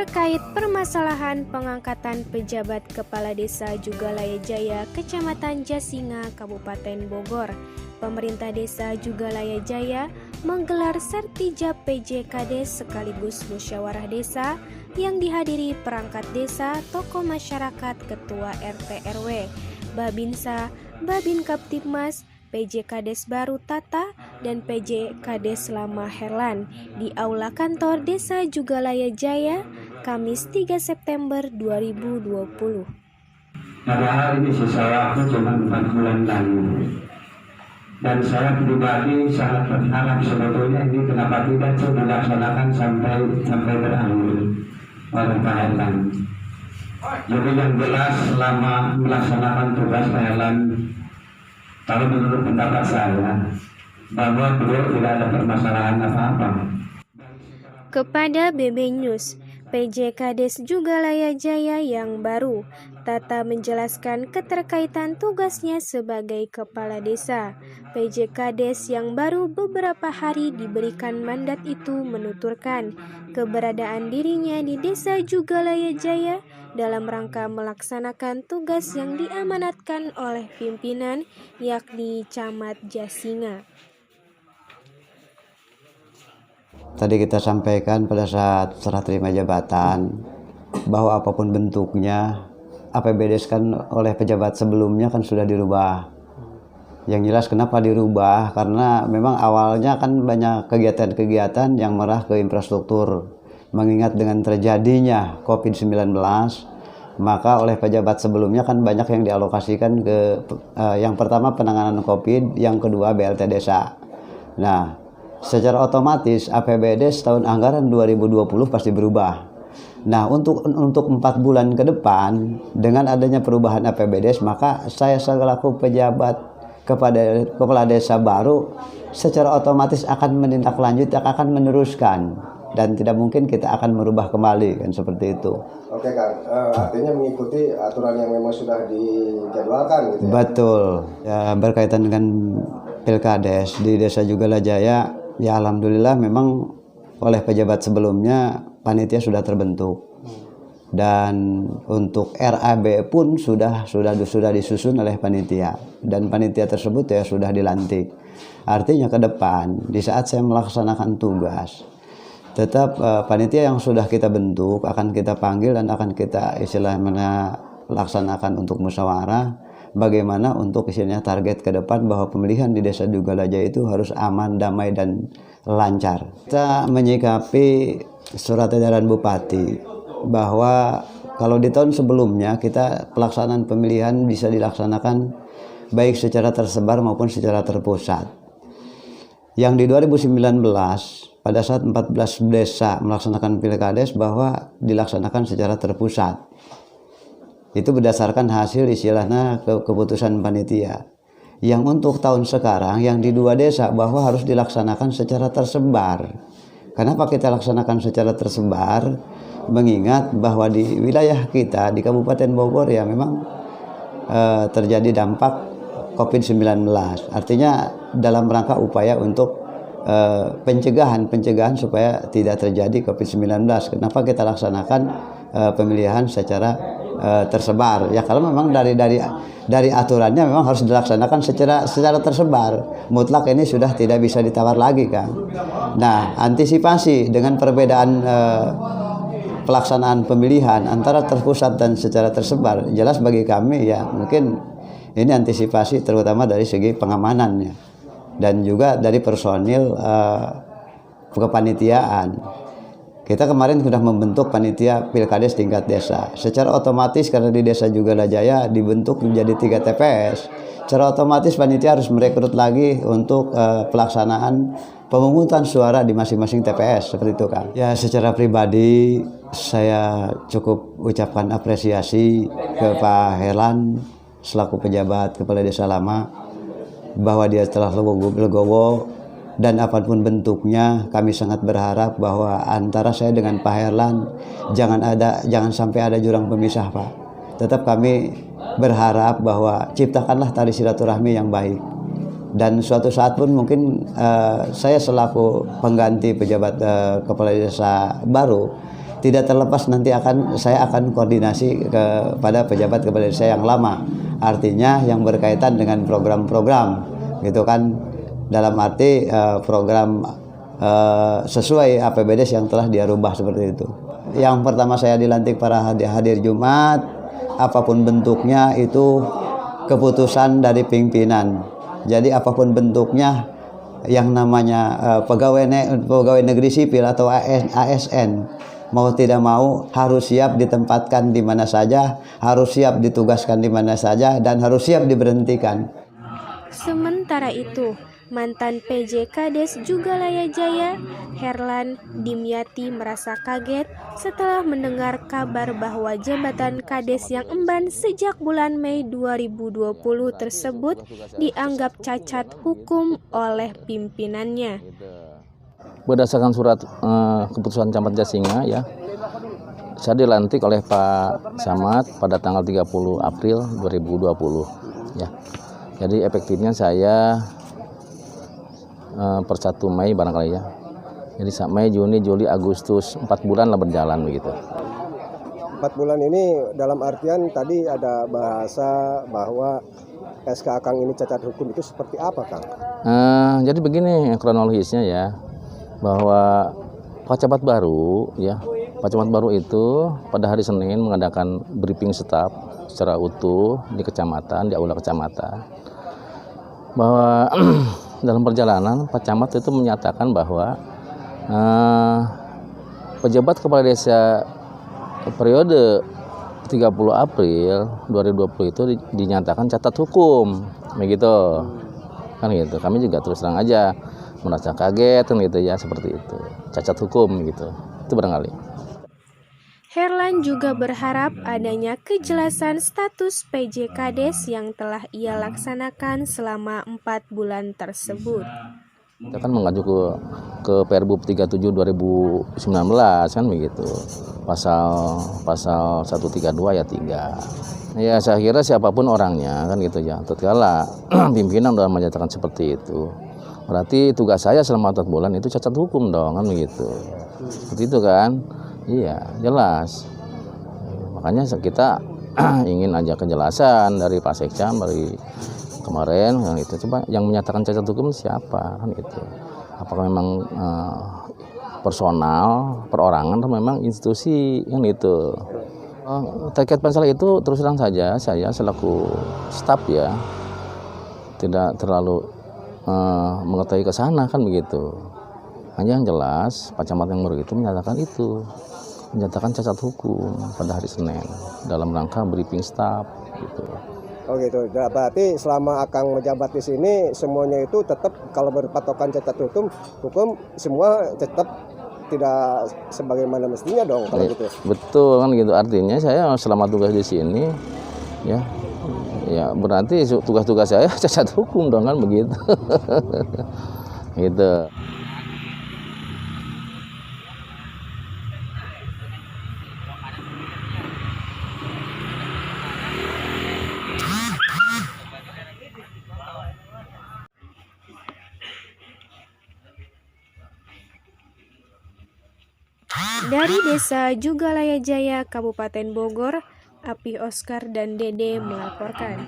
terkait permasalahan pengangkatan pejabat Kepala Desa Jugalaya Jaya, Kecamatan Jasinga, Kabupaten Bogor. Pemerintah Desa Jugalaya Jaya menggelar Sertijab PJ Kades sekaligus musyawarah desa yang dihadiri perangkat desa, tokoh masyarakat, ketua RT RW, Babinsa, Babin Kaptibmas, PJ Kades Baru Tata, dan PJ Kades Lama Herlan di Aula Kantor Desa Jugalaya Jaya, Kamis 3 September 2020. Padahal ini sisa waktu cuma 4 bulan lagi. Dan saya pribadi sangat berharap sebetulnya ini kenapa tidak dilaksanakan sampai berakhir oleh Pak Herlan. Jadi yang jelas selama melaksanakan tugas Pak Herlan, kalau menurut pendapat saya, bahwa beliau tidak ada permasalahan apa-apa. Kepada BB News, PJ Kades Jugalaya Jaya yang baru, Tata menjelaskan keterkaitan tugasnya sebagai kepala desa. PJ Kades yang baru beberapa hari diberikan mandat itu menuturkan keberadaan dirinya di Desa Jugalaya Jaya dalam rangka melaksanakan tugas yang diamanatkan oleh pimpinan, yakni Camat Jasinga. Tadi kita sampaikan pada saat serah terima jabatan bahwa apapun bentuknya, APBDes kan oleh pejabat sebelumnya kan sudah dirubah. Yang jelas kenapa dirubah, karena memang awalnya kan banyak kegiatan-kegiatan yang mengarah ke infrastruktur. Mengingat dengan terjadinya COVID-19, maka oleh pejabat sebelumnya kan banyak yang dialokasikan ke yang pertama penanganan COVID, yang kedua BLT desa. Nah, secara otomatis APBDes tahun anggaran 2020 pasti berubah. Nah, untuk 4 bulan ke depan dengan adanya perubahan APBDes, maka saya selaku pejabat kepada kepala desa baru secara otomatis akan menindaklanjuti, akan meneruskan, dan tidak mungkin kita akan merubah kembali, kan seperti itu. Oke Kang, artinya mengikuti aturan yang memang sudah dijadwalkan gitu ya? Betul. Ya, berkaitan dengan Pilkades di Desa Jugalaya Jaya, ya alhamdulillah memang oleh pejabat sebelumnya panitia sudah terbentuk. Dan untuk RAB pun sudah disusun oleh panitia, dan panitia tersebut ya sudah dilantik. Artinya ke depan di saat saya melaksanakan tugas, tetap panitia yang sudah kita bentuk akan kita panggil dan akan kita istilahnya laksanakan untuk musyawarah bagaimana untuk istilahnya target ke depan bahwa pemilihan di Desa Jugalaya Jaya itu harus aman, damai, dan lancar. Kita menyikapi surat edaran Bupati bahwa kalau di tahun sebelumnya kita pelaksanaan pemilihan bisa dilaksanakan baik secara tersebar maupun secara terpusat. Yang di 2019 pada saat 14 desa melaksanakan Pilkades bahwa dilaksanakan secara terpusat. Itu berdasarkan hasil istilahnya keputusan panitia. Yang untuk tahun sekarang yang di 2 desa bahwa harus dilaksanakan secara tersebar. Kenapa kita laksanakan secara tersebar? Mengingat bahwa di wilayah kita di Kabupaten Bogor ya memang terjadi dampak COVID-19. Artinya dalam rangka upaya untuk pencegahan supaya tidak terjadi COVID-19. Kenapa kita laksanakan pemilihan secara tersebar? Ya kalau memang dari aturannya memang harus dilaksanakan secara tersebar. Mutlak ini sudah tidak bisa ditawar lagi, kan. Nah, antisipasi dengan perbedaan pelaksanaan pemilihan antara terpusat dan secara tersebar, jelas bagi kami ya mungkin ini antisipasi terutama dari segi pengamanannya dan juga dari personil kepanitiaan. Kita kemarin sudah membentuk panitia Pilkades tingkat desa. Secara otomatis karena di Desa Jugalaya Jaya dibentuk menjadi 3 TPS. Secara otomatis panitia harus merekrut lagi untuk pelaksanaan pemungutan suara di masing-masing TPS, seperti itu kan. Ya, secara pribadi saya cukup ucapkan apresiasi ke Pak Herlan selaku pejabat kepala desa lama bahwa dia telah legowo, dan apapun bentuknya kami sangat berharap bahwa antara saya dengan Pak Herlan jangan sampai ada jurang pemisah, Pak. Tetap kami berharap bahwa ciptakanlah tali silaturahmi yang baik. Dan suatu saat pun mungkin saya selaku pengganti pejabat kepala desa baru tidak terlepas nanti saya akan koordinasi kepada pejabat kepala desa yang lama, artinya yang berkaitan dengan program-program gitu kan, dalam arti program sesuai APBDes yang telah dia rubah seperti itu. Yang pertama saya dilantik para hadir Jumat, apapun bentuknya itu keputusan dari pimpinan. Jadi apapun bentuknya, yang namanya pegawai negeri sipil atau ASN, mau tidak mau harus siap ditempatkan di mana saja, harus siap ditugaskan di mana saja, dan harus siap diberhentikan. Sementara itu, mantan PJ Kades Jugalaya Jaya, Herlan Dimyati merasa kaget setelah mendengar kabar bahwa jabatan Kades yang emban sejak bulan Mei 2020 tersebut dianggap cacat hukum oleh pimpinannya. Berdasarkan surat keputusan Camat Jasinga ya, saya dilantik oleh Pak Camat pada tanggal 30 April 2020 ya. Jadi efektifnya saya per 1 Mei barangkali ya. Jadi Mei, Juni, Juli, Agustus 4 bulan lah berjalan begitu. 4 bulan ini dalam artian tadi ada bahasa bahwa SK Akang ini cacat hukum, itu seperti apa, Kang? Jadi begini kronologisnya ya, bahwa Pak Camat baru ya, Pak Camat baru itu pada hari Senin mengadakan briefing staff secara utuh di kecamatan, di aula kecamatan, bahwa dalam perjalanan Pak Camat itu menyatakan bahwa pejabat kepala desa periode 30 April 2020 itu dinyatakan cacat hukum, begitu kan gitu. Kami juga terus terang aja merasa kaget kan gitu ya, seperti itu, cacat hukum gitu, itu barangkali. Herlan juga berharap adanya kejelasan status PJ Kades yang telah ia laksanakan selama 4 bulan tersebut. Kita kan mengacu ke Perbup 37 2019 kan begitu. Pasal 132 ayat 3. Ya saya kira siapapun orangnya kan gitu ya. Tatkala pimpinan sudah menyatakan seperti itu, berarti tugas saya selama 4 bulan itu cacat hukum dong kan begitu. Seperti itu kan? Iya, jelas. Makanya kita ingin aja kejelasan dari Pak Sekcam dari kemarin kan itu. Coba yang menyatakan cacat hukum siapa kan itu? Apakah memang personal, perorangan atau memang institusi kan itu? Terkait masalah itu terus terang saja saya selaku staf ya tidak terlalu mengetahui ke sana kan begitu. Hanya yang jelas Pak Camat yang baru itu menyatakan cacat hukum pada hari Senin dalam rangka briefing staff gitu. Oh gitu. Berarti selama Akang menjabat di sini semuanya itu tetap kalau berpatokan cacat hukum semua tetap tidak sebagaimana mestinya dong kalau gitu. Betul kan gitu. Artinya saya selama tugas di sini ya berarti tugas-tugas saya cacat hukum dong kan begitu. Gitu. Dari Desa Jugalaya Jaya, Kabupaten Bogor, Api Oscar dan Dede melaporkan.